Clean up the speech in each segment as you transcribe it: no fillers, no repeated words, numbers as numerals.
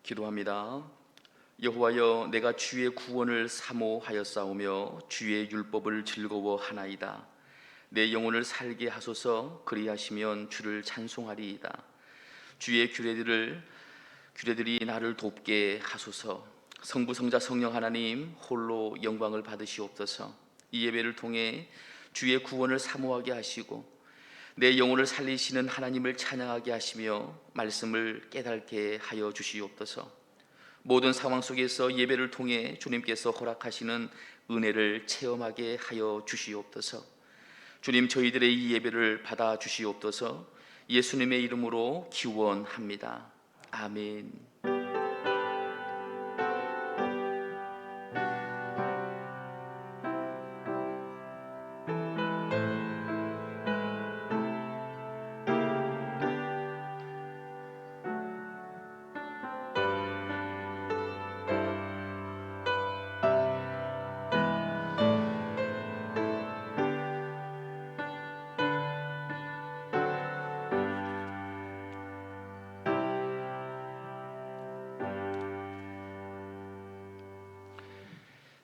기도합니다. 여호와여, 내가 주의 구원을 사모하였사오며 주의 율법을 즐거워하나이다. 내 영혼을 살게 하소서. 그리하시면 주를 찬송하리이다. 주의 규례들이 나를 돕게 하소서. 성부 성자 성령 하나님 홀로 영광을 받으시옵소서. 이 예배를 통해 주의 구원을 사모하게 하시고 내 영혼을 살리시는 하나님을 찬양하게 하시며 말씀을 깨닫게 하여 주시옵소서. 모든 상황 속에서 예배를 통해 주님께서 허락하시는 은혜를 체험하게 하여 주시옵소서. 주님, 저희들의 이 예배를 받아 주시옵소서. 예수님의 이름으로 기원합니다. 아멘.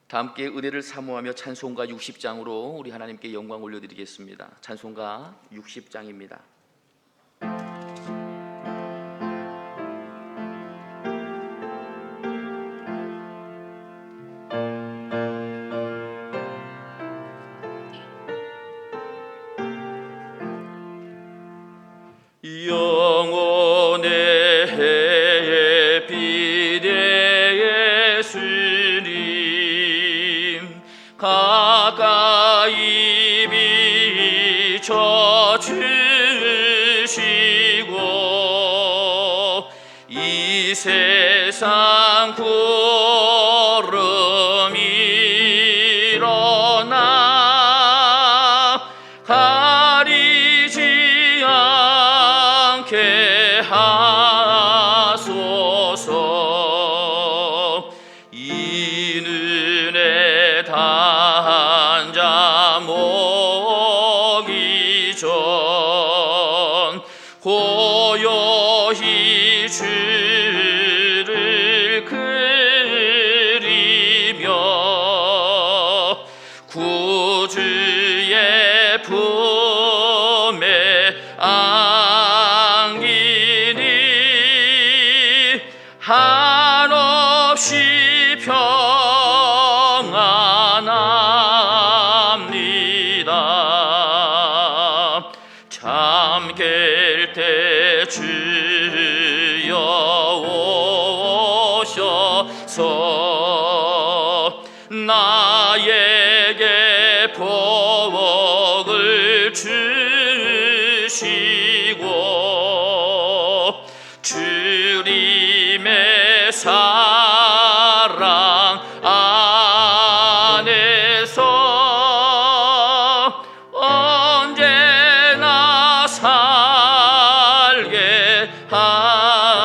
다 함께 은혜를 사모하며 찬송가 60장으로 우리 하나님께 영광 올려드리겠습니다. 찬송가 60장입니다. 영혼의 비대 예수님 가까이 비춰주시고 이 세상 구름이 일어나 가리지 않게 하소서. 이 눈에 단자 모기 전 고요히 주를 그리며 구주의 품에 안기니 한없이 평안합니다. 잠깰 때 주여 오셔서 나에게 복을 주시고 주님의 사랑 안에서 언제나 살게 하소서.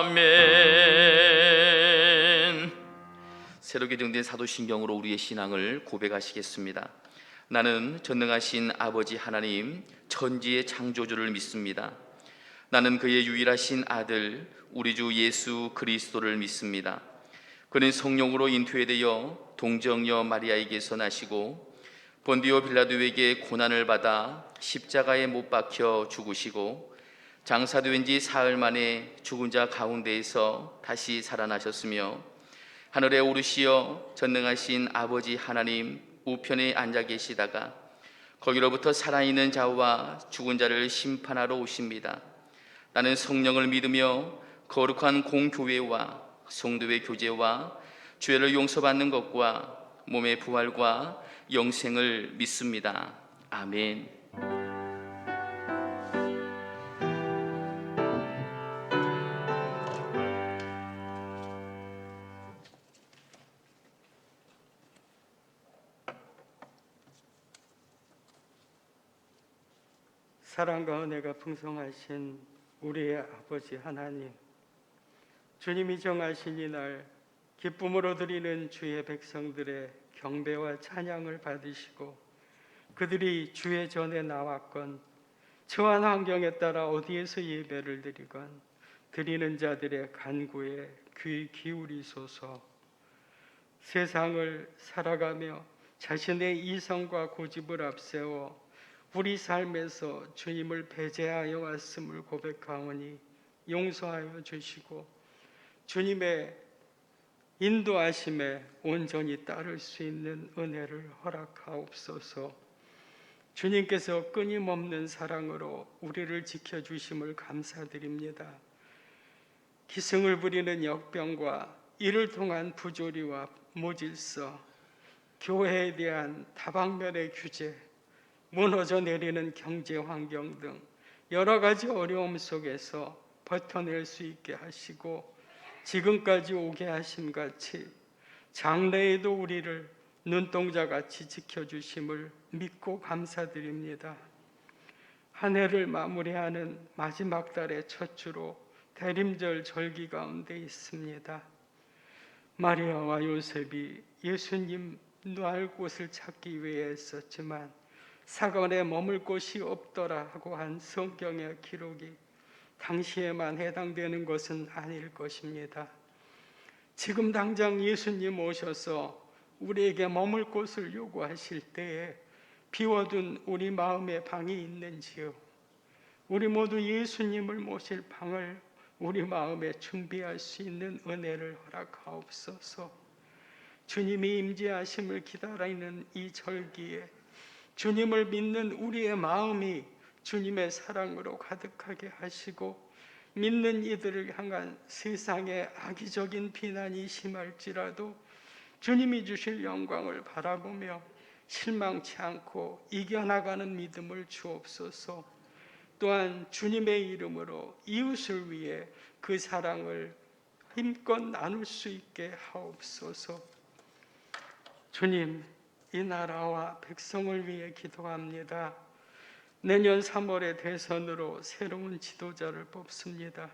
아멘. 새로 개정된 사도신경으로 우리의 신앙을 고백하시겠습니다. 나는 전능하신 아버지 하나님 천지의 창조주를 믿습니다. 나는 그의 유일하신 아들 우리 주 예수 그리스도를 믿습니다. 그는 성령으로 잉태되어 동정녀 마리아에게서 나시고 본디오 빌라도에게 고난을 받아 십자가에 못 박혀 죽으시고 장사된 지 사흘 만에 죽은 자 가운데에서 다시 살아나셨으며 하늘에 오르시어 전능하신 아버지 하나님 우편에 앉아 계시다가 거기로부터 살아있는 자와 죽은 자를 심판하러 오십니다. 나는 성령을 믿으며 거룩한 공교회와 성도의 교제와 죄를 용서받는 것과 몸의 부활과 영생을 믿습니다. 아멘. 사랑과 은혜가 풍성하신 우리의 아버지 하나님, 주님이 정하신 이날 기쁨으로 드리는 주의 백성들의 경배와 찬양을 받으시고 그들이 주의 전에 나왔건 처한 환경에 따라 어디에서 예배를 드리건 드리는 자들의 간구에 귀 기울이소서. 세상을 살아가며 자신의 이성과 고집을 앞세워 우리 삶에서 주님을 배제하여 왔음을 고백하오니 용서하여 주시고 주님의 인도하심에 온전히 따를 수 있는 은혜를 허락하옵소서. 주님께서 끊임없는 사랑으로 우리를 지켜주심을 감사드립니다. 기승을 부리는 역병과 이를 통한 부조리와 무질서, 교회에 대한 다방면의 규제, 무너져 내리는 경제 환경 등 여러 가지 어려움 속에서 버텨낼 수 있게 하시고 지금까지 오게 하심 같이 장래에도 우리를 눈동자같이 지켜주심을 믿고 감사드립니다. 한 해를 마무리하는 마지막 달의 첫 주로 대림절 절기 가운데 있습니다. 마리아와 요셉이 예수님 놓을 곳을 찾기 위해 애썼지만 사관에 머물 곳이 없더라 하고 한 성경의 기록이 당시에만 해당되는 것은 아닐 것입니다. 지금 당장 예수님 오셔서 우리에게 머물 곳을 요구하실 때에 비워둔 우리 마음의 방이 있는지요? 우리 모두 예수님을 모실 방을 우리 마음에 준비할 수 있는 은혜를 허락하옵소서. 주님이 임재하심을 기다리는 이 절기에 주님을 믿는 우리의 마음이 주님의 사랑으로 가득하게 하시고 믿는 이들을 향한 세상의 악의적인 비난이 심할지라도 주님이 주실 영광을 바라보며 실망치 않고 이겨나가는 믿음을 주옵소서. 또한 주님의 이름으로 이웃을 위해 그 사랑을 힘껏 나눌 수 있게 하옵소서. 주님, 이 나라와 백성을 위해 기도합니다. 내년 3월의 대선으로 새로운 지도자를 뽑습니다.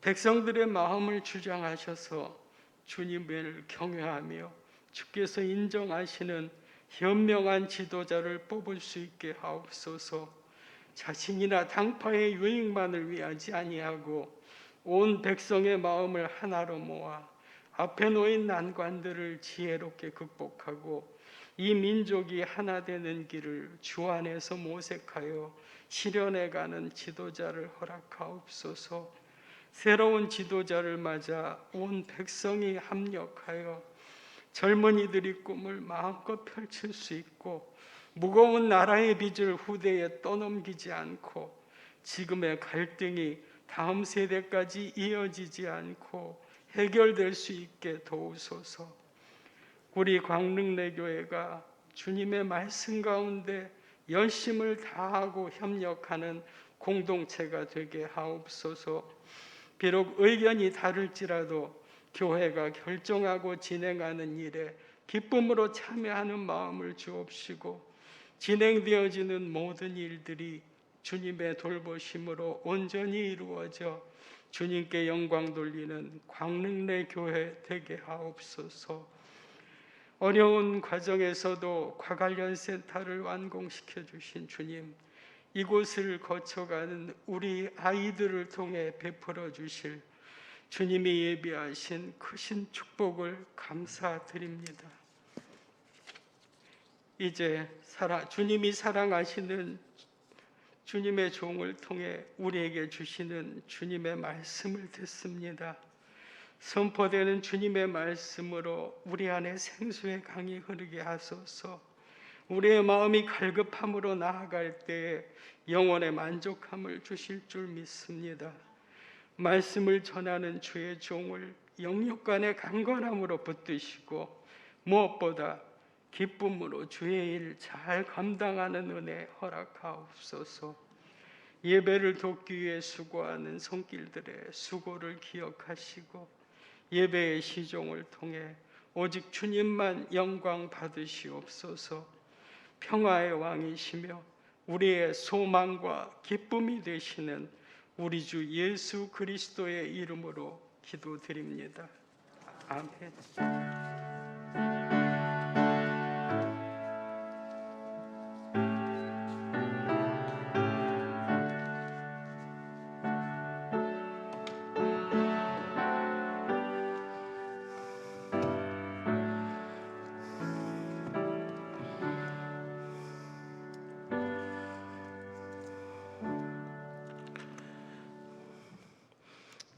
백성들의 마음을 주장하셔서 주님을 경외하며 주께서 인정하시는 현명한 지도자를 뽑을 수 있게 하옵소서. 자신이나 당파의 유익만을 위하지 아니하고 온 백성의 마음을 하나로 모아 앞에 놓인 난관들을 지혜롭게 극복하고 이 민족이 하나 되는 길을 주 안에서 모색하여 실현해가는 지도자를 허락하옵소서. 새로운 지도자를 맞아 온 백성이 합력하여 젊은이들이 꿈을 마음껏 펼칠 수 있고 무거운 나라의 빚을 후대에 떠넘기지 않고 지금의 갈등이 다음 세대까지 이어지지 않고 해결될 수 있게 도우소서. 우리 광릉내교회가 주님의 말씀 가운데 열심을 다하고 협력하는 공동체가 되게 하옵소서. 비록 의견이 다를지라도 교회가 결정하고 진행하는 일에 기쁨으로 참여하는 마음을 주옵시고 진행되어지는 모든 일들이 주님의 돌보심으로 온전히 이루어져 주님께 영광 돌리는 광릉내 교회 되게 하옵소서. 어려운 과정에서도 과관련센터를 완공시켜 주신 주님, 이곳을 거쳐가는 우리 아이들을 통해 베풀어 주실 주님이 예비하신 크신 축복을 감사드립니다. 이제 주님이 사랑하시는 주님의 종을 통해 우리에게 주시는 주님의 말씀을 듣습니다. 선포되는 주님의 말씀으로 우리 안에 생수의 강이 흐르게 하소서. 우리의 마음이 갈급함으로 나아갈 때에 영혼의 만족함을 주실 줄 믿습니다. 말씀을 전하는 주의 종을 영육간의 강건함으로 붙드시고 무엇보다 기쁨으로 주의 일 잘 감당하는 은혜 허락하옵소서. 예배를 돕기 위해 수고하는 손길들의 수고를 기억하시고 예배의 시종을 통해 오직 주님만 영광 받으시옵소서. 평화의 왕이시며 우리의 소망과 기쁨이 되시는 우리 주 예수 그리스도의 이름으로 기도드립니다. 아멘.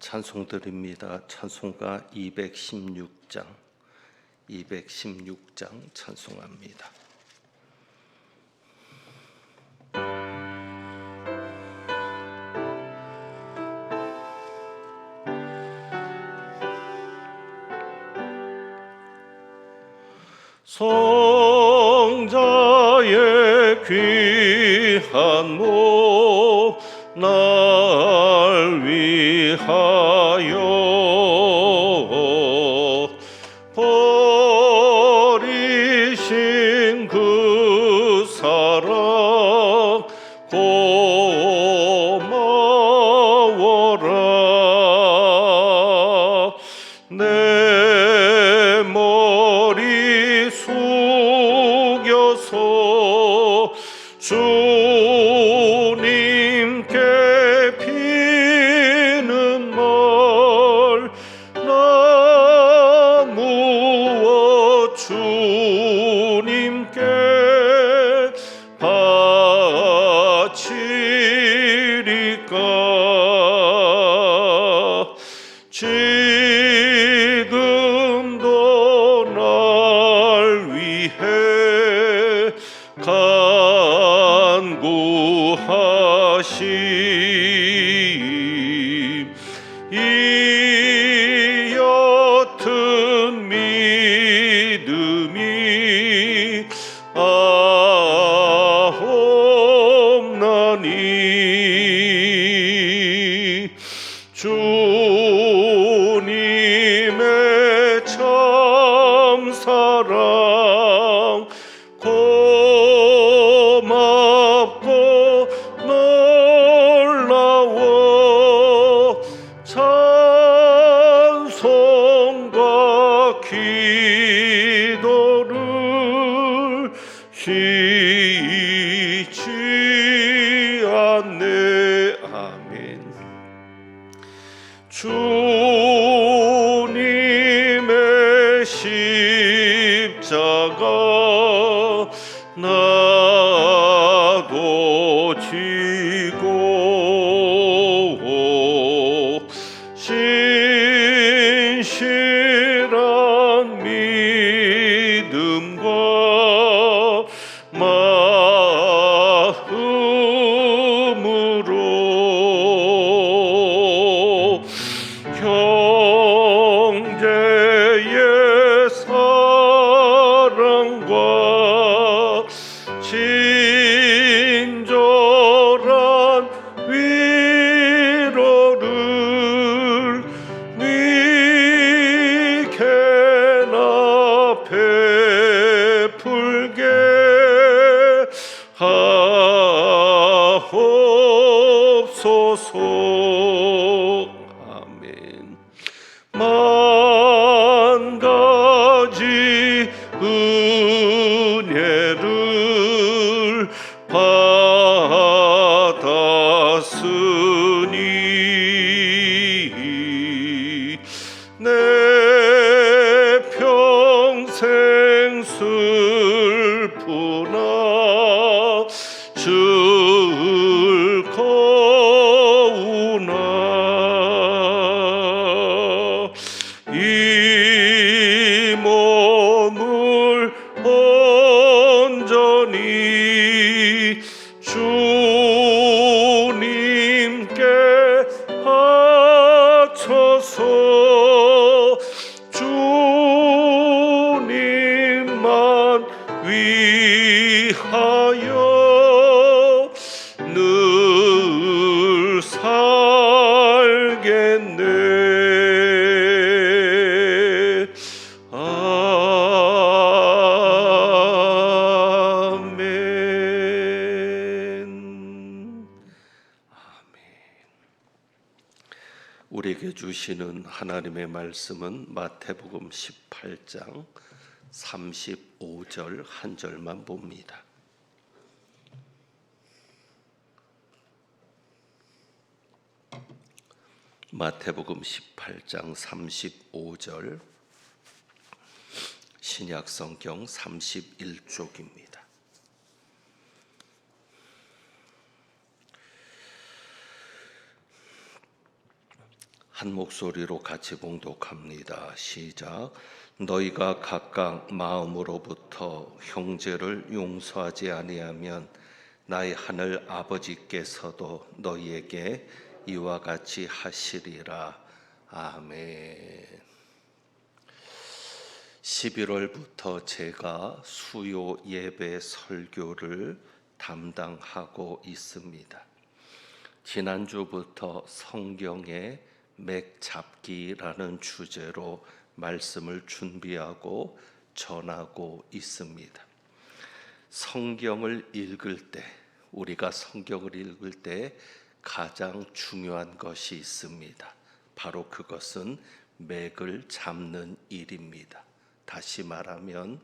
찬송드립니다. 찬송가 216장 찬송합니다. 성자의 귀한 몸 날 위하여 버리신 그 사랑 고마워라. 내 머리 숙여서 주님께 피는 말 나 무엇 주님께 바치리까. 지금도 날 위해 간구하심. 이 옅은 믿음이 없나니. 주님의 참사랑 고맙고 놀라워 찬송과 기도를 쉬지 않네. 아멘. 주님의 십자가 나도 지고 신실한 믿음과 마음으로 형제의 사랑과 친절한 위로를 네게나 베풀게 하옵소서. 아멘. 만 가지 은혜를 받았으니 내 평생 슬프나 즐거우나 이 몸을 온전히 주님께 바쳐서 주님만 위하여 늘 살겠네. 아멘. 우리에게 주시는 하나님의 말씀은 마태복음 18장 35절 한 절만 봅니다. 마태복음 18장 35절 신약성경 31쪽입니다. 한 목소리로 같이 봉독합니다. 시작. 너희가 각각 마음으로부터 형제를 용서하지 아니하면 나의 하늘 아버지께서도 너희에게 이와 같이 하시리라. 아멘. 11월부터 제가 수요 예배 설교를 담당하고 있습니다. 지난주부터 성경의 맥 잡기라는 주제로 말씀을 준비하고 전하고 있습니다. 성경을 읽을 때, 우리가 성경을 읽을 때 가장 중요한 것이 있습니다. 바로 그것은 맥을 잡는 일입니다. 다시 말하면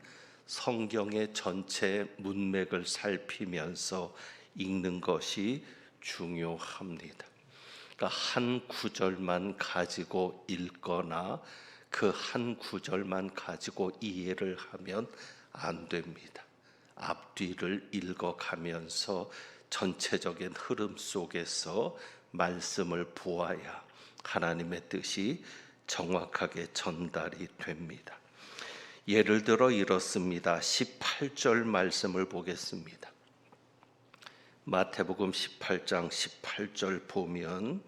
성경의 전체 문맥을 살피면서 읽는 것이 중요합니다. 그러니까 한 구절만 가지고 읽거나 그 한 구절만 가지고 이해를 하면 안 됩니다. 앞뒤를 읽어가면서 전체적인 흐름 속에서 말씀을 보아야 하나님의 뜻이 정확하게 전달이 됩니다. 예를 들어 이렇습니다. 18절 말씀을 보겠습니다. 마태복음 18장 18절 보면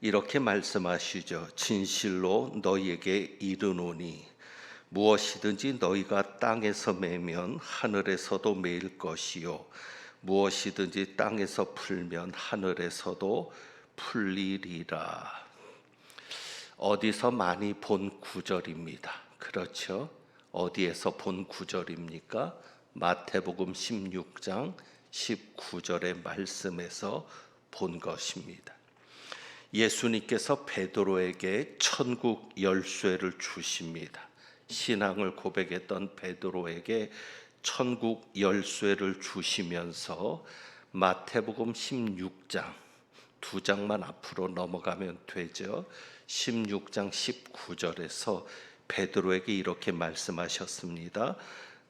이렇게 말씀하시죠. 진실로 너희에게 이르노니 무엇이든지 너희가 땅에서 매면 하늘에서도 매일 것이요 무엇이든지 땅에서 풀면 하늘에서도 풀리리라. 어디서 많이 본 구절입니다. 그렇죠? 어디에서 본 구절입니까? 마태복음 16장 19절의 말씀에서 본 것입니다. 예수님께서 베드로에게 천국 열쇠를 주십니다. 신앙을 고백했던 베드로에게 천국 열쇠를 주시면서 마태복음 16장 두 장만 앞으로 넘어가면 되죠. 16장 19절에서 베드로에게 이렇게 말씀하셨습니다.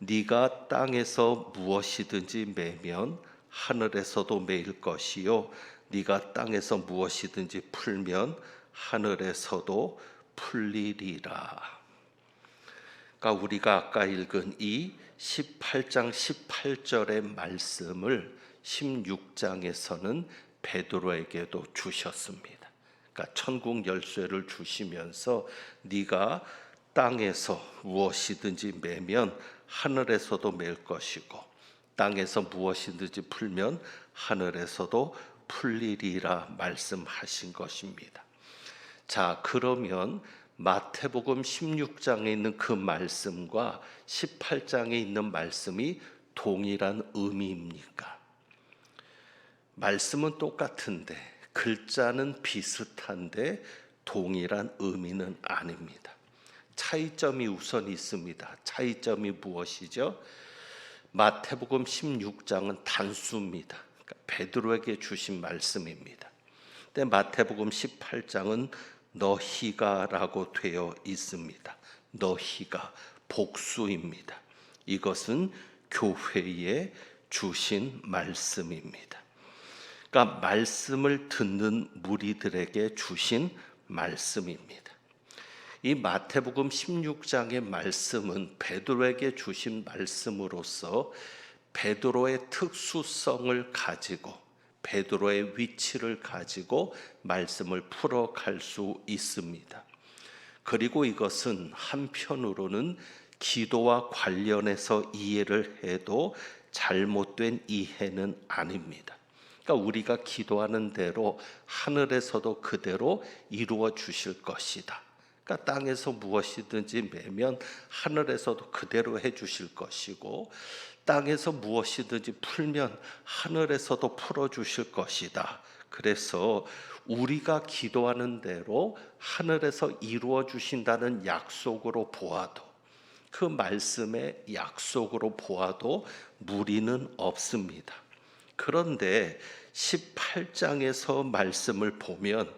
네가 땅에서 무엇이든지 매면 하늘에서도 매일 것이요 네가 땅에서 무엇이든지 풀면 하늘에서도 풀리리라. 그러니까 우리가 아까 읽은 이 18장 18절의 말씀을 16장에서는 베드로에게도 주셨습니다. 그러니까 천국 열쇠를 주시면서 네가 땅에서 무엇이든지 매면 하늘에서도 맬 것이고 땅에서 무엇이든지 풀면 하늘에서도 풀리리라 말씀하신 것입니다. 자, 그러면 마태복음 16장에 있는 그 말씀과 18장에 있는 말씀이 동일한 의미입니까? 말씀은 똑같은데 글자는 비슷한데 동일한 의미는 아닙니다. 차이점이 우선 있습니다. 차이점이 무엇이죠? 마태복음 16장은 단수입니다. 그러니까 베드로에게 주신 말씀입니다. 근데 마태복음 18장은 너희가라고 되어 있습니다. 너희가 복수입니다. 이것은 교회에 주신 말씀입니다. 그러니까 말씀을 듣는 무리들에게 주신 말씀입니다. 이 마태복음 16장의 말씀은 베드로에게 주신 말씀으로서 베드로의 특수성을 가지고 베드로의 위치를 가지고 말씀을 풀어갈 수 있습니다. 그리고 이것은 한편으로는 기도와 관련해서 이해를 해도 잘못된 이해는 아닙니다. 그러니까 우리가 기도하는 대로 하늘에서도 그대로 이루어 주실 것이다. 그러니까 땅에서 무엇이든지 매면 하늘에서도 그대로 해 주실 것이고 땅에서 무엇이든지 풀면 하늘에서도 풀어 주실 것이다. 그래서 우리가 기도하는 대로 하늘에서 이루어 주신다는 약속으로 보아도 그 말씀의 약속으로 보아도 무리는 없습니다. 그런데 18장에서 말씀을 보면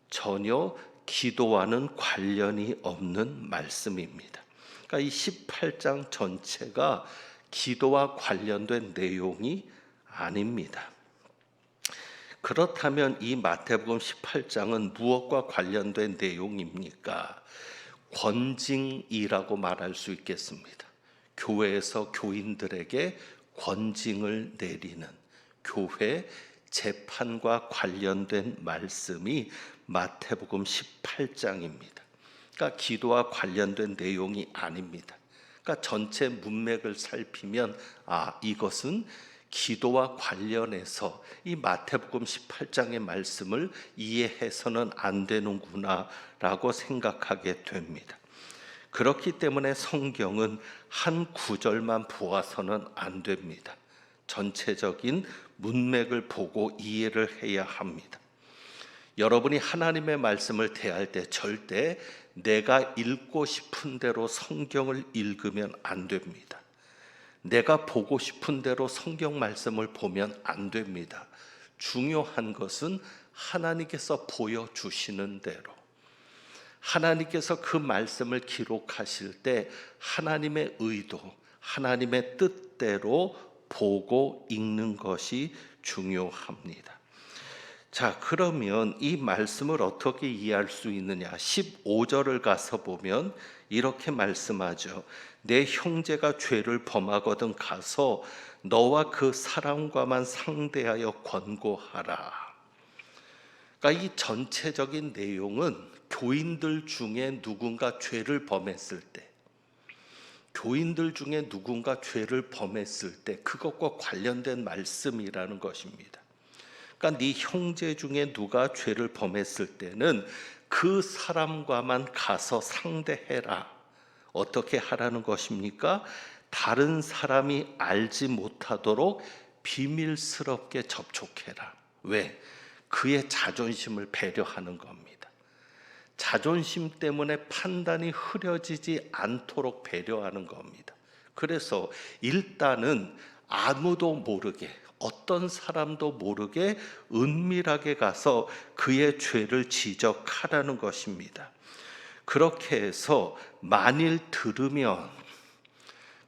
전혀 기도와는 관련이 없는 말씀입니다. 그러니까 이 18장 전체가 기도와 관련된 내용이 아닙니다. 그렇다면 이 마태복음 18장은 무엇과 관련된 내용입니까? 권징이라고 말할 수 있겠습니다. 교회에서 교인들에게 권징을 내리는 교회 재판과 관련된 말씀이 마태복음 18장입니다. 그러니까 기도와 관련된 내용이 아닙니다. 그러니까 전체 문맥을 살피면 이것은 기도와 관련해서 이 마태복음 18장의 말씀을 이해해서는 안 되는구나라고 생각하게 됩니다. 그렇기 때문에 성경은 한 구절만 보아서는 안 됩니다. 전체적인 문맥을 보고 이해를 해야 합니다. 여러분이 하나님의 말씀을 대할 때 절대 내가 읽고 싶은 대로 성경을 읽으면 안 됩니다. 내가 보고 싶은 대로 성경 말씀을 보면 안 됩니다. 중요한 것은 하나님께서 보여주시는 대로, 하나님께서 그 말씀을 기록하실 때 하나님의 의도, 하나님의 뜻대로 보고 읽는 것이 중요합니다. 자, 그러면 이 말씀을 어떻게 이해할 수 있느냐? 15절을 가서 보면 이렇게 말씀하죠. 내 형제가 죄를 범하거든 가서 너와 그 사람과만 상대하여 권고하라. 그러니까 이 전체적인 내용은 교인들 중에 누군가 죄를 범했을 때, 그것과 관련된 말씀이라는 것입니다. 그러니까 네 형제 중에 누가 죄를 범했을 때는 그 사람과만 가서 상대해라. 어떻게 하라는 것입니까? 다른 사람이 알지 못하도록 비밀스럽게 접촉해라. 왜? 그의 자존심을 배려하는 겁니다. 자존심 때문에 판단이 흐려지지 않도록 배려하는 겁니다. 그래서 일단은 아무도 모르게, 어떤 사람도 모르게 은밀하게 가서 그의 죄를 지적하라는 것입니다. 그렇게 해서 만일 들으면,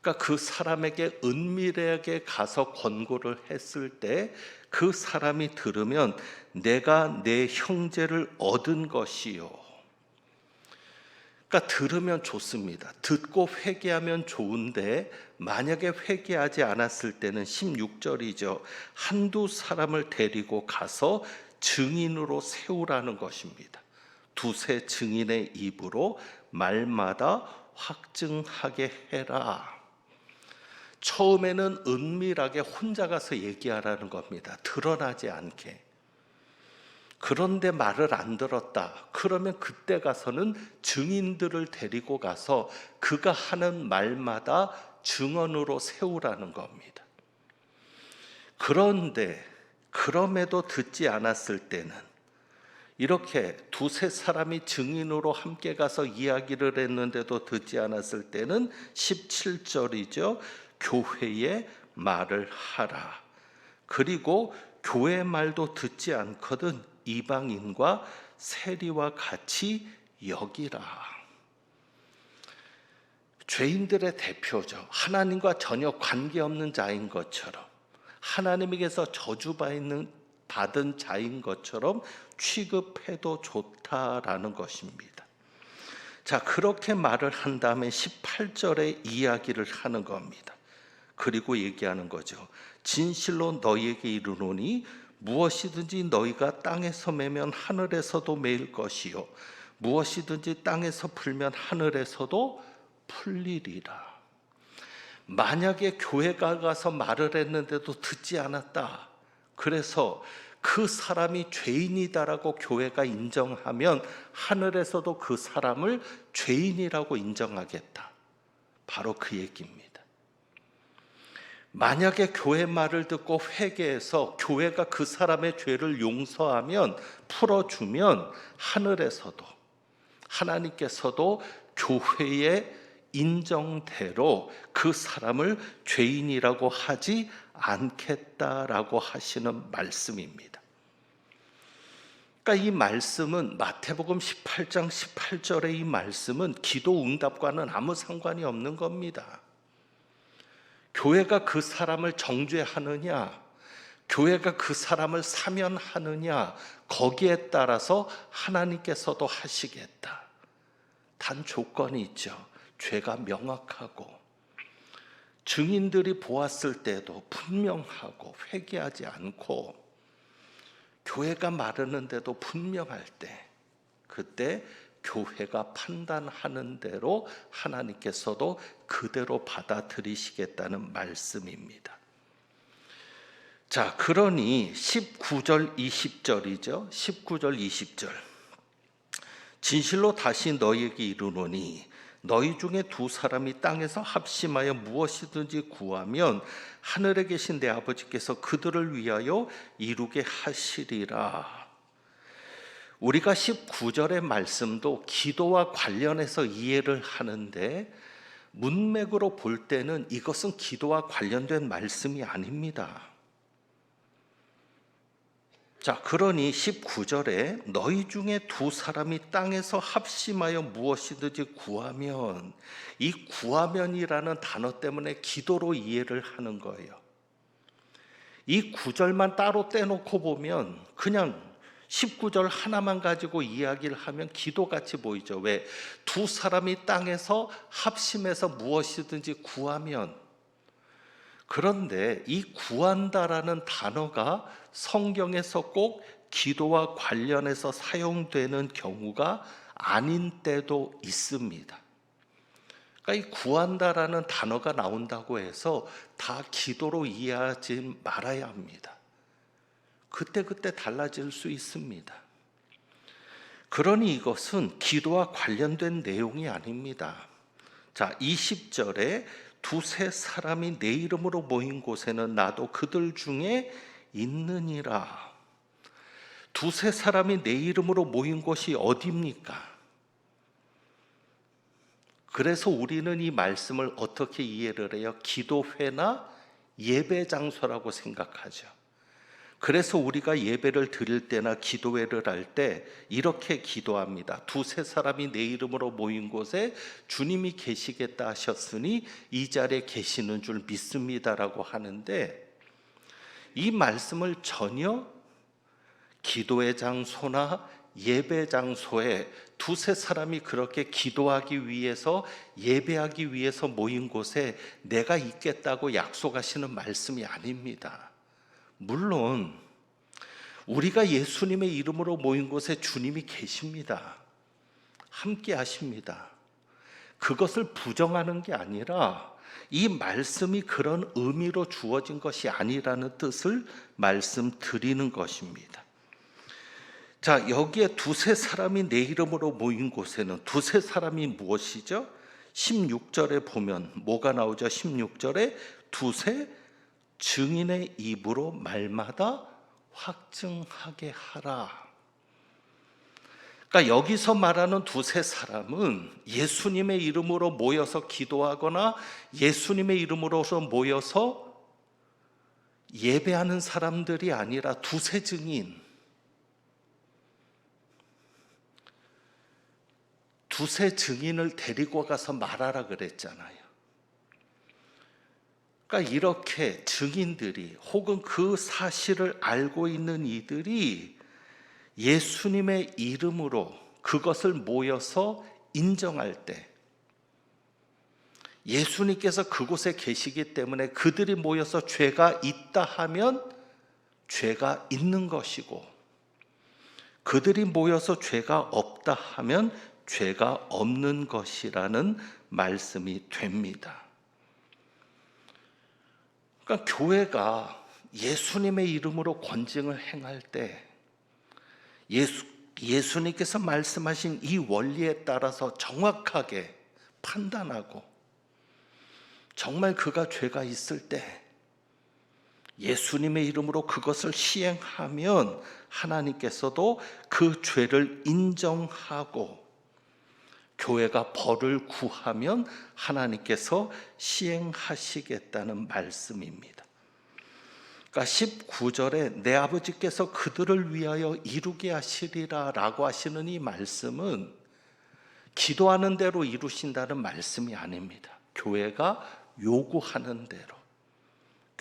그러니까 그 사람에게 은밀하게 가서 권고를 했을 때 그 사람이 들으면 내가 내 형제를 얻은 것이요. 그러니까 들으면 좋습니다. 듣고 회개하면 좋은데 만약에 회개하지 않았을 때는 16절이죠. 한두 사람을 데리고 가서 증인으로 세우라는 것입니다. 두세 증인의 입으로 말마다 확증하게 해라. 처음에는 은밀하게 혼자 가서 얘기하라는 겁니다. 드러나지 않게. 그런데 말을 안 들었다. 그러면 그때 가서는 증인들을 데리고 가서 그가 하는 말마다 증언으로 세우라는 겁니다. 그런데 그럼에도 듣지 않았을 때는, 이렇게 두세 사람이 증인으로 함께 가서 이야기를 했는데도 듣지 않았을 때는 17절이죠. 교회의 말을 하라. 그리고 교회 말도 듣지 않거든 이방인과 세리와 같이 여기라. 죄인들의 대표죠. 하나님과 전혀 관계없는 자인 것처럼, 하나님에게서 저주받은 자인 것처럼 취급해도 좋다라는 것입니다. 자, 그렇게 말을 한 다음에 18절에 이야기를 하는 겁니다. 그리고 얘기하는 거죠. 진실로 너희에게 이르노니 무엇이든지 너희가 땅에서 매면 하늘에서도 매일 것이요 무엇이든지 땅에서 풀면 하늘에서도 풀리리라. 만약에 교회가 가서 말을 했는데도 듣지 않았다. 그래서 그 사람이 죄인이다라고 교회가 인정하면 하늘에서도 그 사람을 죄인이라고 인정하겠다. 바로 그 얘기입니다. 만약에 교회 말을 듣고 회개해서 교회가 그 사람의 죄를 용서하면, 풀어주면 하늘에서도, 하나님께서도 교회의 인정대로 그 사람을 죄인이라고 하지 않겠다라고 하시는 말씀입니다. 그러니까 이 말씀은, 마태복음 18장 18절의 이 말씀은 기도 응답과는 아무 상관이 없는 겁니다. 교회가 그 사람을 정죄하느냐, 교회가 그 사람을 사면하느냐, 거기에 따라서 하나님께서도 하시겠다. 단 조건이 있죠. 죄가 명확하고 증인들이 보았을 때도 분명하고 회개하지 않고 교회가 마르는데도 분명할 때, 그때 교회가 판단하는 대로 하나님께서도 그대로 받아들이시겠다는 말씀입니다. 자, 그러니 19절 20절이죠. 19절 20절. 진실로 다시 너희에게 이르노니 너희 중에 두 사람이 땅에서 합심하여 무엇이든지 구하면 하늘에 계신 내 아버지께서 그들을 위하여 이루게 하시리라. 우리가 19절의 말씀도 기도와 관련해서 이해를 하는데 문맥으로 볼 때는 이것은 기도와 관련된 말씀이 아닙니다. 자, 그러니 19절에 너희 중에 두 사람이 땅에서 합심하여 무엇이든지 구하면, 이 구하면이라는 단어 때문에 기도로 이해를 하는 거예요. 이 구절만 따로 떼놓고 보면 그냥 19절 하나만 가지고 이야기를 하면 기도같이 보이죠. 왜? 두 사람이 땅에서 합심해서 무엇이든지 구하면. 그런데 이 구한다라는 단어가 성경에서 꼭 기도와 관련해서 사용되는 경우가 아닌 때도 있습니다. 그러니까 이 구한다라는 단어가 나온다고 해서 다 기도로 이해하지 말아야 합니다. 그때그때 달라질 수 있습니다. 그러니 이것은 기도와 관련된 내용이 아닙니다. 자, 20절에 두세 사람이 내 이름으로 모인 곳에는 나도 그들 중에 있느니라. 두세 사람이 내 이름으로 모인 곳이 어디입니까? 그래서 우리는 이 말씀을 어떻게 이해를 해요? 기도회나 예배 장소라고 생각하죠. 그래서 우리가 예배를 드릴 때나 기도회를 할 때 이렇게 기도합니다. 두세 사람이 내 이름으로 모인 곳에 주님이 계시겠다 하셨으니 이 자리에 계시는 줄 믿습니다라고 하는데, 이 말씀을 전혀 기도의 장소나 예배 장소에 두세 사람이 그렇게 기도하기 위해서, 예배하기 위해서 모인 곳에 내가 있겠다고 약속하시는 말씀이 아닙니다. 물론 우리가 예수님의 이름으로 모인 곳에 주님이 계십니다. 함께 하십니다. 그것을 부정하는 게 아니라 이 말씀이 그런 의미로 주어진 것이 아니라는 뜻을 말씀드리는 것입니다. 자, 여기에 두세 사람이 내 이름으로 모인 곳에는 두세 사람이 무엇이죠? 16절에 보면 뭐가 나오죠? 16절에 두세 증인의 입으로 말마다 확증하게 하라. 그러니까 여기서 말하는 두세 사람은 예수님의 이름으로 모여서 기도하거나 예수님의 이름으로서 모여서 예배하는 사람들이 아니라 두세 증인, 두세 증인을 데리고 가서 말하라 그랬잖아요. 그러니까 이렇게 증인들이 혹은 그 사실을 알고 있는 이들이 예수님의 이름으로 그것을 모여서 인정할 때, 예수님께서 그곳에 계시기 때문에 그들이 모여서 죄가 있다 하면 죄가 있는 것이고, 그들이 모여서 죄가 없다 하면 죄가 없는 것이라는 말씀이 됩니다. 그러니까 교회가 예수님의 이름으로 권징을 행할 때 예수님께서 말씀하신 이 원리에 따라서 정확하게 판단하고, 정말 그가 죄가 있을 때 예수님의 이름으로 그것을 시행하면 하나님께서도 그 죄를 인정하고, 교회가 벌을 구하면 하나님께서 시행하시겠다는 말씀입니다. 그러니까 19절에 내 아버지께서 그들을 위하여 이루게 하시리라 라고 하시는 이 말씀은 기도하는 대로 이루신다는 말씀이 아닙니다. 교회가 요구하는 대로,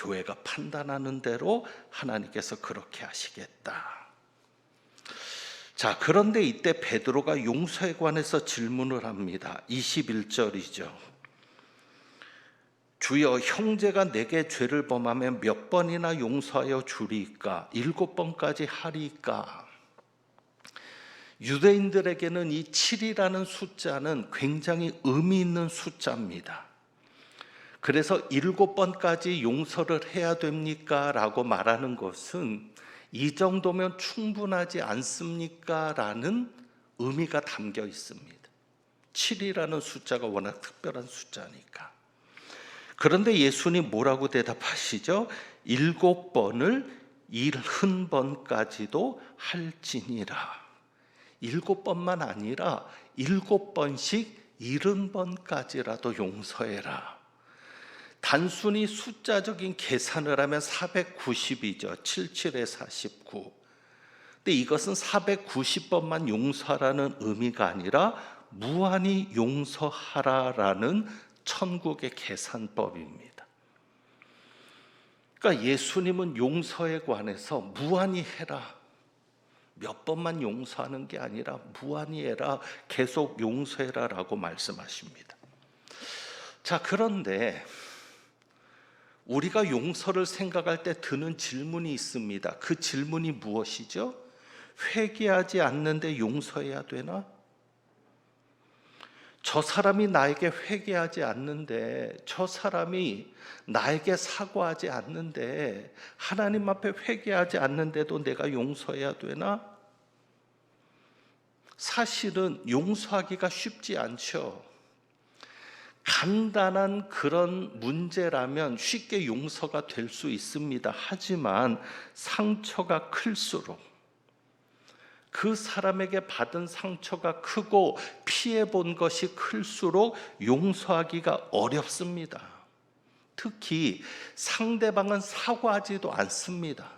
교회가 판단하는 대로 하나님께서 그렇게 하시겠다. 자, 그런데 이때 베드로가 용서에 관해서 질문을 합니다. 21절이죠. 주여, 형제가 내게 죄를 범하면 몇 번이나 용서하여 주리이까? 7번까지 하리이까? 유대인들에게는 이 7이라는 숫자는 굉장히 의미 있는 숫자입니다. 그래서 7번까지 용서를 해야 됩니까? 라고 말하는 것은 이 정도면 충분하지 않습니까? 라는 의미가 담겨 있습니다. 7이라는 숫자가 워낙 특별한 숫자니까. 그런데 예수님 뭐라고 대답하시죠? 7번을 70번까지도 할지니라. 7번만 아니라 7번씩 70번까지라도 용서해라. 단순히 숫자적인 계산을 하면 490이죠. 77에 49. 근데 이것은 490번만 용서하라는 의미가 아니라 무한히 용서하라라는 천국의 계산법입니다. 그러니까 예수님은 용서에 관해서 무한히 해라, 몇 번만 용서하는 게 아니라 무한히 해라, 계속 용서해라 라고 말씀하십니다. 자, 그런데 우리가 용서를 생각할 때 드는 질문이 있습니다. 그 질문이 무엇이죠? 회개하지 않는데 용서해야 되나? 저 사람이 나에게 회개하지 않는데, 저 사람이 나에게 사과하지 않는데, 하나님 앞에 회개하지 않는데도 내가 용서해야 되나? 사실은 용서하기가 쉽지 않죠. 간단한 그런 문제라면 쉽게 용서가 될 수 있습니다. 하지만 상처가 클수록, 그 사람에게 받은 상처가 크고 피해본 것이 클수록 용서하기가 어렵습니다. 특히 상대방은 사과하지도 않습니다.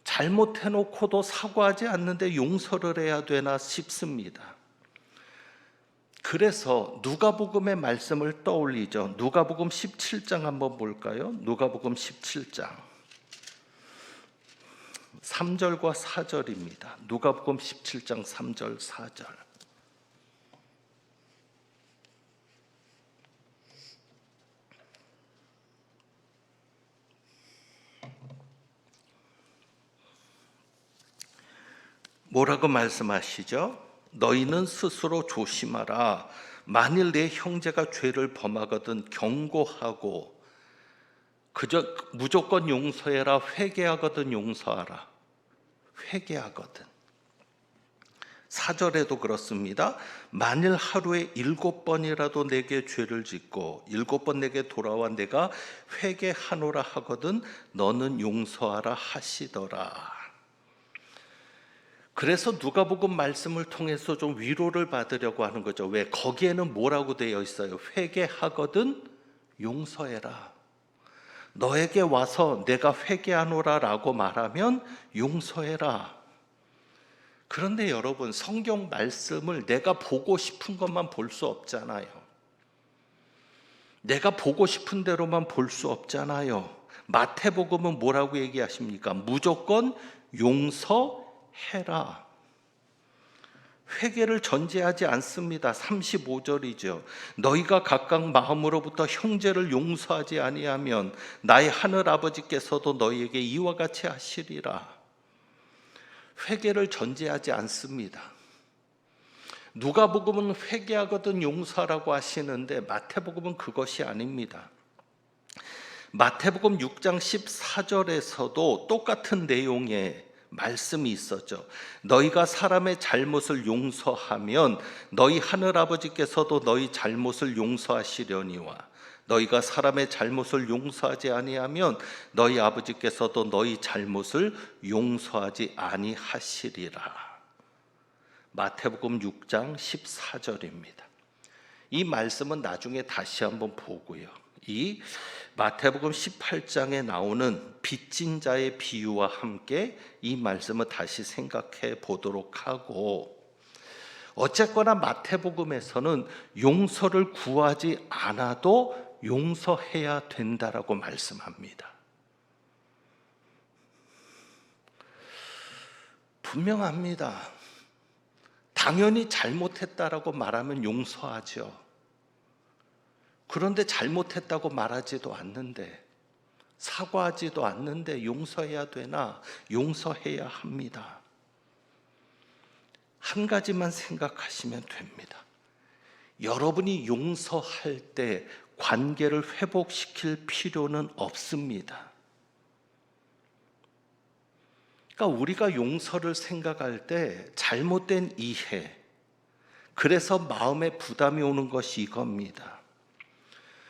잘못해놓고도 사과하지 않는데 용서를 해야 되나 싶습니다. 그래서 누가복음의 말씀을 떠올리죠. 누가복음 17장 한번 볼까요? 누가복음 17장 3절과 4절입니다. 누가복음 17장 3절 4절. 뭐라고 말씀하시죠? 너희는 스스로 조심하라. 만일 내 형제가 죄를 범하거든 경고하고, 그저 무조건 용서해라, 회개하거든 용서하라. 회개하거든. 4절에도 그렇습니다. 만일 하루에 7번이라도 내게 죄를 짓고 7번 내게 돌아와 내가 회개하노라 하거든 너는 용서하라 하시더라. 그래서 누가복음 말씀을 통해서 좀 위로를 받으려고 하는 거죠. 왜? 거기에는 뭐라고 되어 있어요? 회개하거든 용서해라. 너에게 와서 내가 회개하노라 라고 말하면 용서해라. 그런데 여러분, 성경 말씀을 내가 보고 싶은 것만 볼 수 없잖아요. 내가 보고 싶은 대로만 볼 수 없잖아요. 마태복음은 뭐라고 얘기하십니까? 무조건 용서해라. 회개를 전제하지 않습니다. 35절이죠. 너희가 각각 마음으로부터 형제를 용서하지 아니하면 나의 하늘 아버지께서도 너희에게 이와 같이 하시리라. 회개를 전제하지 않습니다. 누가복음은 회개하거든 용서하라고 하시는데 마태복음은 그것이 아닙니다. 마태복음 6장 14절에서도 똑같은 내용의 말씀이 있었죠. 너희가 사람의 잘못을 용서하면 너희 하늘 아버지께서도 너희 잘못을 용서하시려니와 너희가 사람의 잘못을 용서하지 아니하면 너희 아버지께서도 너희 잘못을 용서하지 아니하시리라. 마태복음 6장 14절입니다. 이 말씀은 나중에 다시 한번 보고요. 이 마태복음 18장에 나오는 빚진 자의 비유와 함께 이 말씀을 다시 생각해 보도록 하고, 어쨌거나 마태복음에서는 용서를 구하지 않아도 용서해야 된다라고 말씀합니다. 분명합니다. 당연히 잘못했다라고 말하면 용서하죠. 그런데 잘못했다고 말하지도 않는데, 사과하지도 않는데 용서해야 되나? 용서해야 합니다. 한 가지만 생각하시면 됩니다. 여러분이 용서할 때 관계를 회복시킬 필요는 없습니다. 그러니까 우리가 용서를 생각할 때 잘못된 이해, 그래서 마음에 부담이 오는 것이 이겁니다.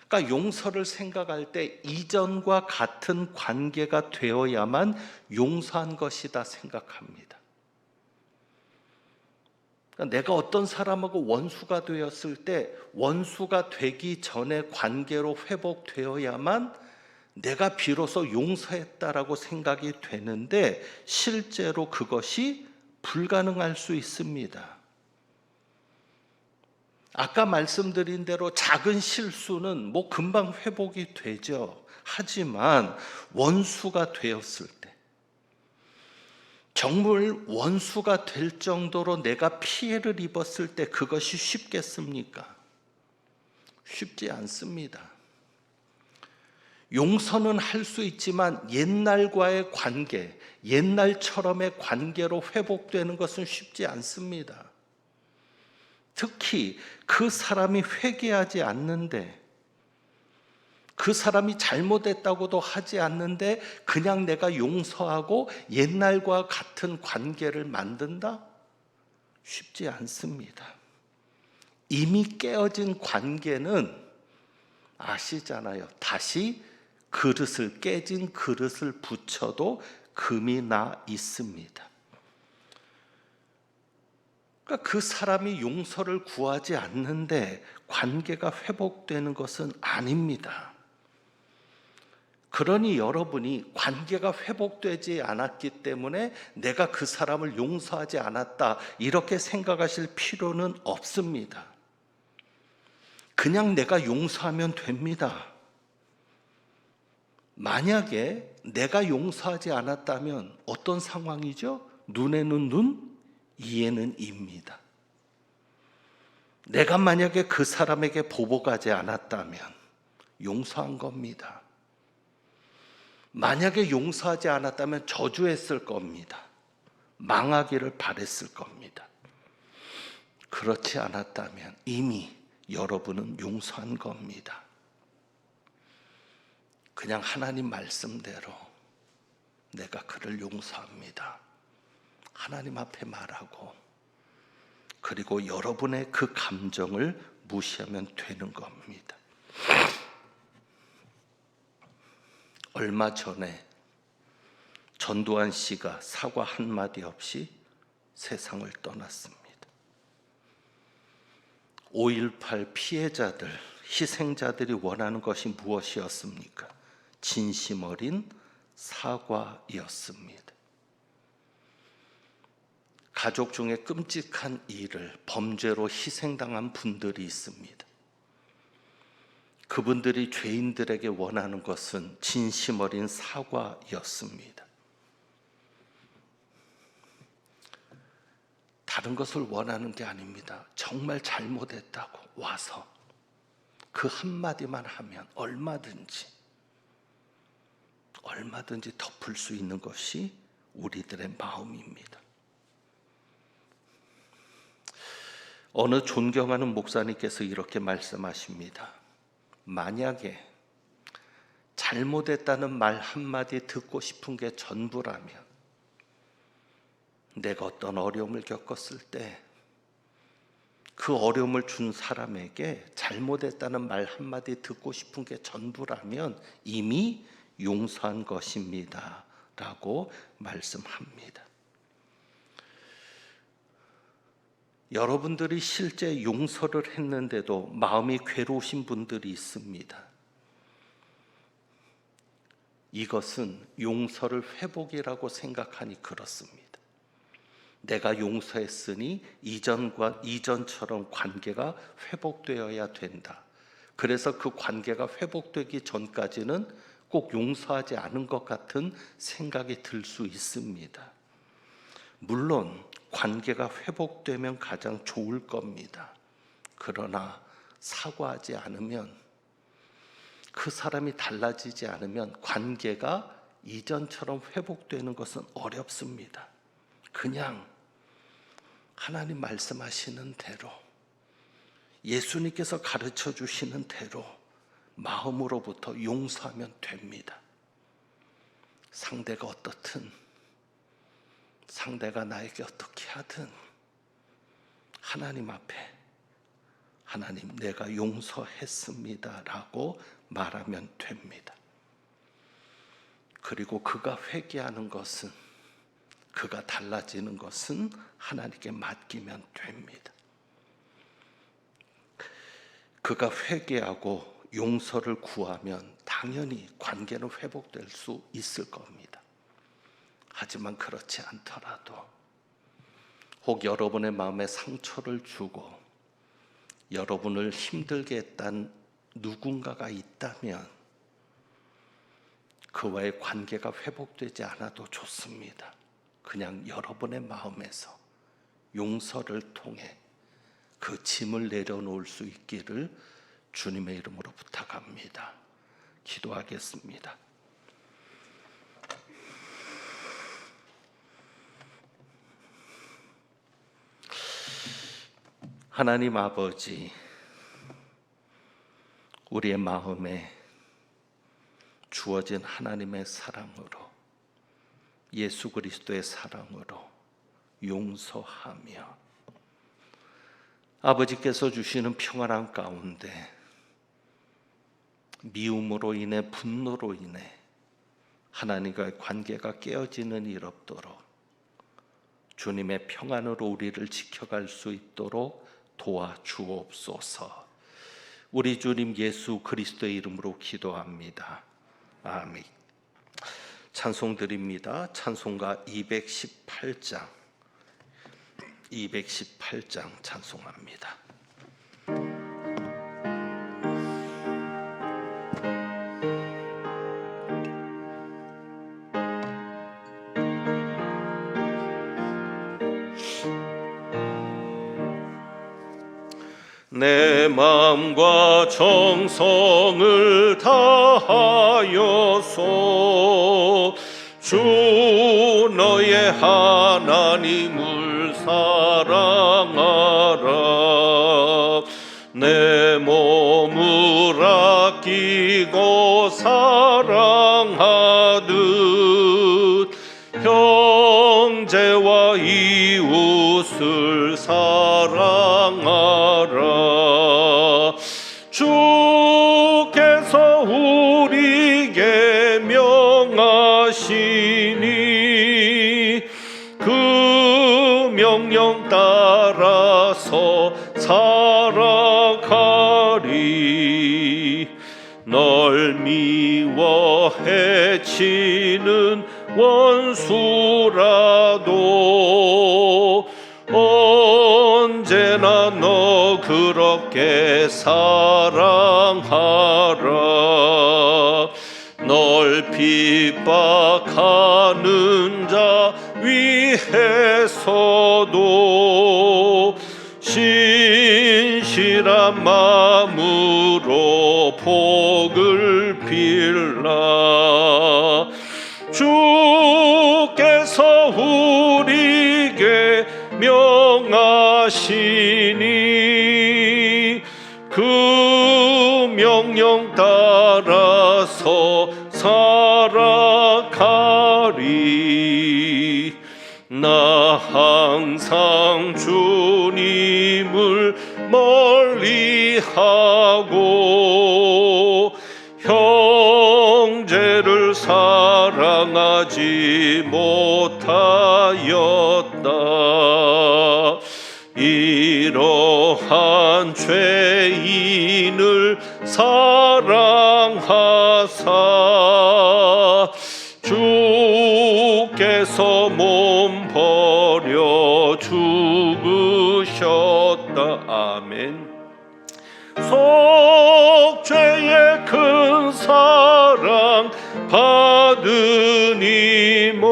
그러니까 용서를 생각할 때 이전과 같은 관계가 되어야만 용서한 것이다 생각합니다. 그러니까 내가 어떤 사람하고 원수가 되었을 때 원수가 되기 전에 관계로 회복되어야만 내가 비로소 용서했다라고 생각이 되는데, 실제로 그것이 불가능할 수 있습니다. 아까 말씀드린 대로 작은 실수는 뭐 금방 회복이 되죠. 하지만 원수가 되었을 때, 정말 원수가 될 정도로 내가 피해를 입었을 때 그것이 쉽겠습니까? 쉽지 않습니다. 용서는 할 수 있지만 옛날과의 관계, 옛날처럼의 관계로 회복되는 것은 쉽지 않습니다. 특히 그 사람이 회개하지 않는데, 그 사람이 잘못했다고도 하지 않는데 그냥 내가 용서하고 옛날과 같은 관계를 만든다? 쉽지 않습니다. 이미 깨어진 관계는 아시잖아요. 다시 깨진 그릇을 붙여도 금이 나 있습니다. 그러니까 그 사람이 용서를 구하지 않는데 관계가 회복되는 것은 아닙니다. 그러니 여러분이 관계가 회복되지 않았기 때문에 내가 그 사람을 용서하지 않았다, 이렇게 생각하실 필요는 없습니다. 그냥 내가 용서하면 됩니다. 만약에 내가 용서하지 않았다면 어떤 상황이죠? 눈에는 눈, 이에는 이입니다. 내가 만약에 그 사람에게 보복하지 않았다면 용서한 겁니다. 만약에 용서하지 않았다면 저주했을 겁니다. 망하기를 바랬을 겁니다. 그렇지 않았다면 이미 여러분은 용서한 겁니다. 그냥 하나님 말씀대로 내가 그를 용서합니다. 하나님 앞에 말하고, 그리고 여러분의 그 감정을 무시하면 되는 겁니다. 얼마 전에 전두환 씨가 사과 한마디 없이 세상을 떠났습니다. 5.18 피해자들, 희생자들이 원하는 것이 무엇이었습니까? 진심 어린 사과였습니다. 가족 중에 끔찍한 일을 범죄로 희생당한 분들이 있습니다. 그분들이 죄인들에게 원하는 것은 진심 어린 사과였습니다. 다른 것을 원하는 게 아닙니다. 정말 잘못했다고 와서 그 한마디만 하면 얼마든지 덮을 수 있는 것이 우리들의 마음입니다. 어느 존경하는 목사님께서 이렇게 말씀하십니다. 만약에 잘못했다는 말 한마디 듣고 싶은 게 전부라면, 내가 어떤 어려움을 겪었을 때 그 어려움을 준 사람에게 잘못했다는 말 한마디 듣고 싶은 게 전부라면 이미 용서한 것입니다 라고 말씀합니다. 여러분들이 실제 용서를 했는데도 마음이 괴로우신 분들이 있습니다. 이것은 용서를 회복이라고 생각하니 그렇습니다. 내가 용서했으니 이전처럼 관계가 회복되어야 된다. 그래서 그 관계가 회복되기 전까지는 꼭 용서하지 않은 것 같은 생각이 들 수 있습니다. 물론 관계가 회복되면 가장 좋을 겁니다. 그러나 사과하지 않으면, 그 사람이 달라지지 않으면 관계가 이전처럼 회복되는 것은 어렵습니다. 그냥 하나님 말씀하시는 대로, 예수님께서 가르쳐 주시는 대로 마음으로부터 용서하면 됩니다. 상대가 어떻든, 상대가 나에게 어떻게 하든 하나님 앞에, 하나님 내가 용서했습니다 라고 말하면 됩니다. 그리고 그가 회개하는 것은, 그가 달라지는 것은 하나님께 맡기면 됩니다. 그가 회개하고 용서를 구하면 당연히 관계는 회복될 수 있을 겁니다. 하지만 그렇지 않더라도, 혹 여러분의 마음에 상처를 주고 여러분을 힘들게 했던 누군가가 있다면 그와의 관계가 회복되지 않아도 좋습니다. 그냥 여러분의 마음에서 용서를 통해 그 짐을 내려놓을 수 있기를 주님의 이름으로 부탁합니다. 기도하겠습니다. 하나님 아버지, 우리의 마음에 주어진 하나님의 사랑으로, 예수 그리스도의 사랑으로 용서하며 아버지께서 주시는 평안한 가운데 미움으로 인해, 분노로 인해 하나님과의 관계가 깨어지는 일 없도록 주님의 평안으로 우리를 지켜갈 수 있도록 도와주옵소서. 우리 주님 예수 그리스도의 이름으로 기도합니다. 아멘. 찬송 드립니다. 찬송가 218장 찬송합니다. 내 마음과 정성을 다하여서 주 너의 하나님을 사랑하라. 내 몸을 아끼고 사랑하듯 형제와 이웃을 사랑하라. 주께서 우리에게 명하시니 그 명령 따라서 살아가리. 널 미워 해치는 원수라도 언제나 너 그렇게 사랑하라. 널 핍박하는 자 위해서도 신실한 마음으로 복을 빌라. 주께서 우리에게 명하시니 그 명령 따라서 살아가리. 나 항상 주님을 멀리하고 형제를 사랑하지 못하였다. 이러한 죄인을 사랑하사 주께서 몸 버려 죽으셨다. 아멘. 속죄의 큰 사랑 받은 이목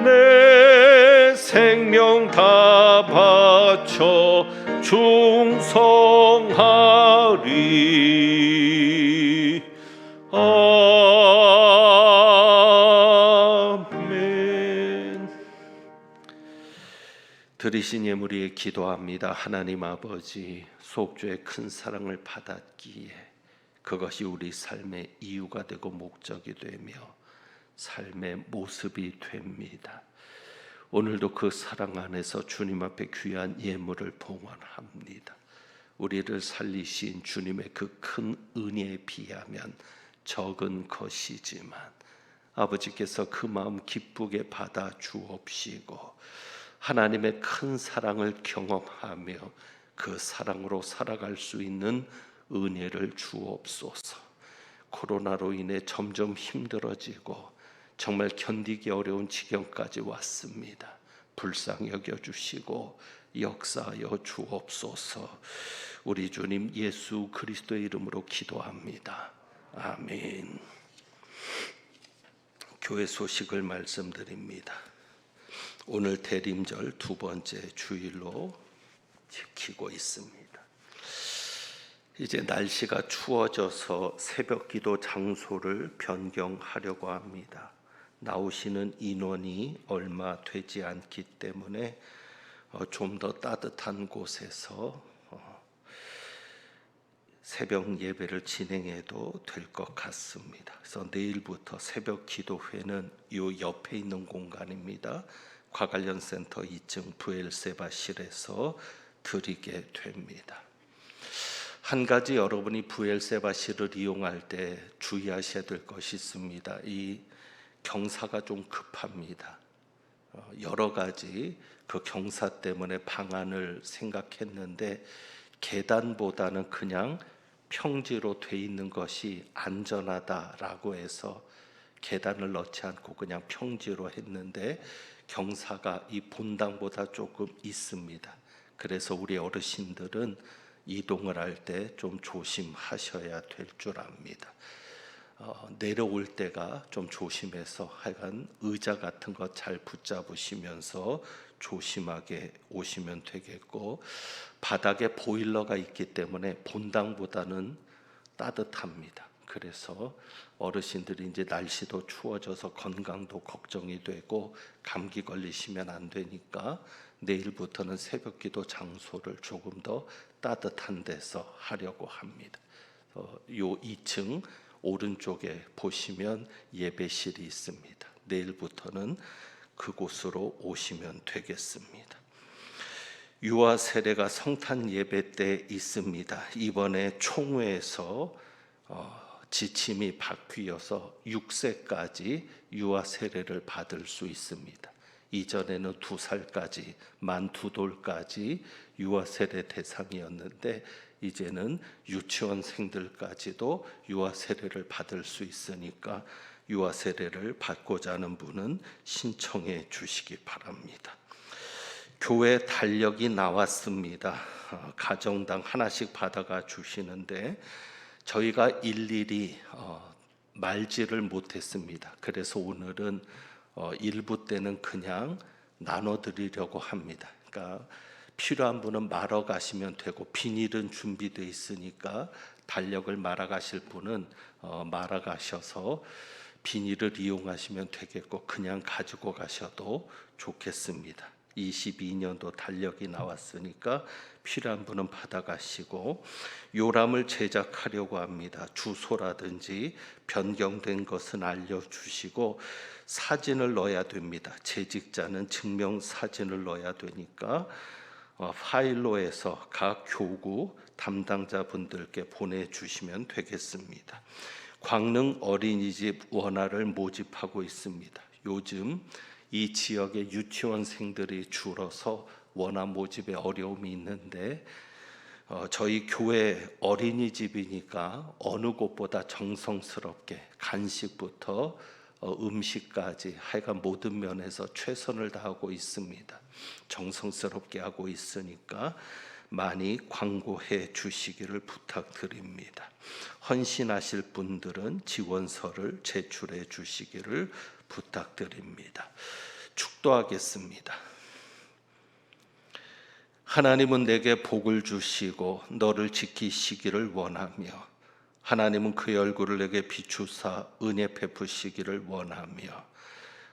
내 생명 다 바쳐 충성하리. 아멘. 들으신 예물 위해 기도합니다. 하나님 아버지, 속죄의 큰 사랑을 받았기에 그것이 우리 삶의 이유가 되고 목적이 되며 삶의 모습이 됩니다. 오늘도 그 사랑 안에서 주님 앞에 귀한 예물을 봉헌합니다. 우리를 살리신 주님의 그 큰 은혜에 비하면 적은 것이지만 아버지께서 그 마음 기쁘게 받아 주옵시고 하나님의 큰 사랑을 경험하며 그 사랑으로 살아갈 수 있는 은혜를 주옵소서. 코로나로 인해 점점 힘들어지고 정말 견디기 어려운 지경까지 왔습니다. 불쌍히 여겨주시고 역사하여 주옵소서. 우리 주님 예수 그리스도의 이름으로 기도합니다. 아멘. 교회 소식을 말씀드립니다. 오늘 대림절 두 번째 주일로 지키고 있습니다. 이제 날씨가 추워져서 새벽기도 장소를 변경하려고 합니다. 나오시는 인원이 얼마 되지 않기 때문에 좀 더 따뜻한 곳에서 새벽 예배를 진행해도 될 것 같습니다. 그래서 내일부터 새벽 기도회는 이 옆에 있는 공간입니다. 과관련센터 2층 부엘세바실에서 드리게 됩니다. 한 가지 여러분이 부엘세바실을 이용할 때 주의하셔야 될 것이 있습니다. 이 경사가 좀 급합니다. 여러 가지 그 경사 때문에 방안을 생각했는데 계단보다는 그냥 평지로 돼 있는 것이 안전하다라고 해서 계단을 넣지 않고 그냥 평지로 했는데 경사가 이 본당보다 조금 있습니다. 그래서 우리 어르신들은 이동을 할 때 좀 조심하셔야 될 줄 압니다. 내려올 때가 좀 조심해서 하여간 의자 같은 거 잘 붙잡으시면서 조심하게 오시면 되겠고, 바닥에 보일러가 있기 때문에 본당보다는 따뜻합니다. 그래서 어르신들이 이제 날씨도 추워져서 건강도 걱정이 되고 감기 걸리시면 안 되니까 내일부터는 새벽기도 장소를 조금 더 따뜻한 데서 하려고 합니다. 요 2층 오른쪽에 보시면 예배실이 있습니다. 내일부터는 그곳으로 오시면 되겠습니다. 유아 세례가 성탄 예배 때 있습니다. 이번에 총회에서 지침이 바뀌어서 6세까지 유아 세례를 받을 수 있습니다. 이전에는 2살까지 만 2돌까지 유아 세례 대상이었는데 이제는 유치원생들까지도 유아 세례를 받을 수 있으니까 유아 세례를 받고자 하는 분은 신청해 주시기 바랍니다. 교회 달력이 나왔습니다. 가정당 하나씩 받아가 주시는데 저희가 일일이 말지를 못했습니다. 그래서 오늘은 일부 때는 그냥 나눠드리려고 합니다. 그러니까 필요한 분은 말아 가시면 되고 비닐은 준비되어 있으니까 달력을 말아 가실 분은 말아 가셔서 비닐을 이용하시면 되겠고 그냥 가지고 가셔도 좋겠습니다. 22년도 달력이 나왔으니까 필요한 분은 받아가시고, 요람을 제작하려고 합니다. 주소라든지 변경된 것은 알려주시고 사진을 넣어야 됩니다. 재직자는 증명사진을 넣어야 되니까 파일로 해서 각 교구 담당자분들께 보내주시면 되겠습니다. 광릉 어린이집 원화를 모집하고 있습니다. 요즘 이 지역의 유치원생들이 줄어서 원화 모집에 어려움이 있는데 저희 교회 어린이집이니까 어느 곳보다 정성스럽게 간식부터 음식까지 하여간 모든 면에서 최선을 다하고 있습니다. 정성스럽게 하고 있으니까 많이 광고해 주시기를 부탁드립니다. 헌신하실 분들은 지원서를 제출해 주시기를 부탁드립니다. 축도하겠습니다. 하나님은 내게 복을 주시고 너를 지키시기를 원하며 하나님은 그의 얼굴을 내게 비추사 은혜 베푸시기를 원하며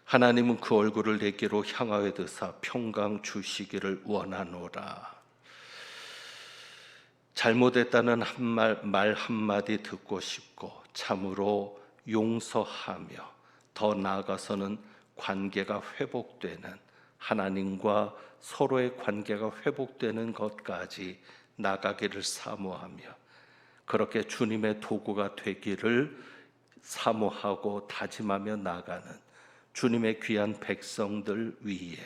하나님은 그 얼굴을 내게로 향하여 드사 평강 주시기를 원하노라. 잘못했다는 말 한마디 듣고 싶고 참으로 용서하며 더 나아가서는 관계가 회복되는, 하나님과 서로의 관계가 회복되는 것까지 나가기를 사모하며 그렇게 주님의 도구가 되기를 사모하고 다짐하며 나가는 주님의 귀한 백성들 위에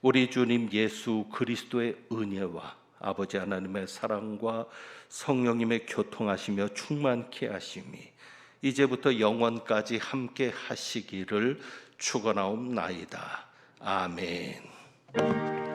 우리 주님 예수 그리스도의 은혜와 아버지 하나님의 사랑과 성령님의 교통하시며 충만케 하심이 이제부터 영원까지 함께 하시기를 축원하옵나이다. 아멘.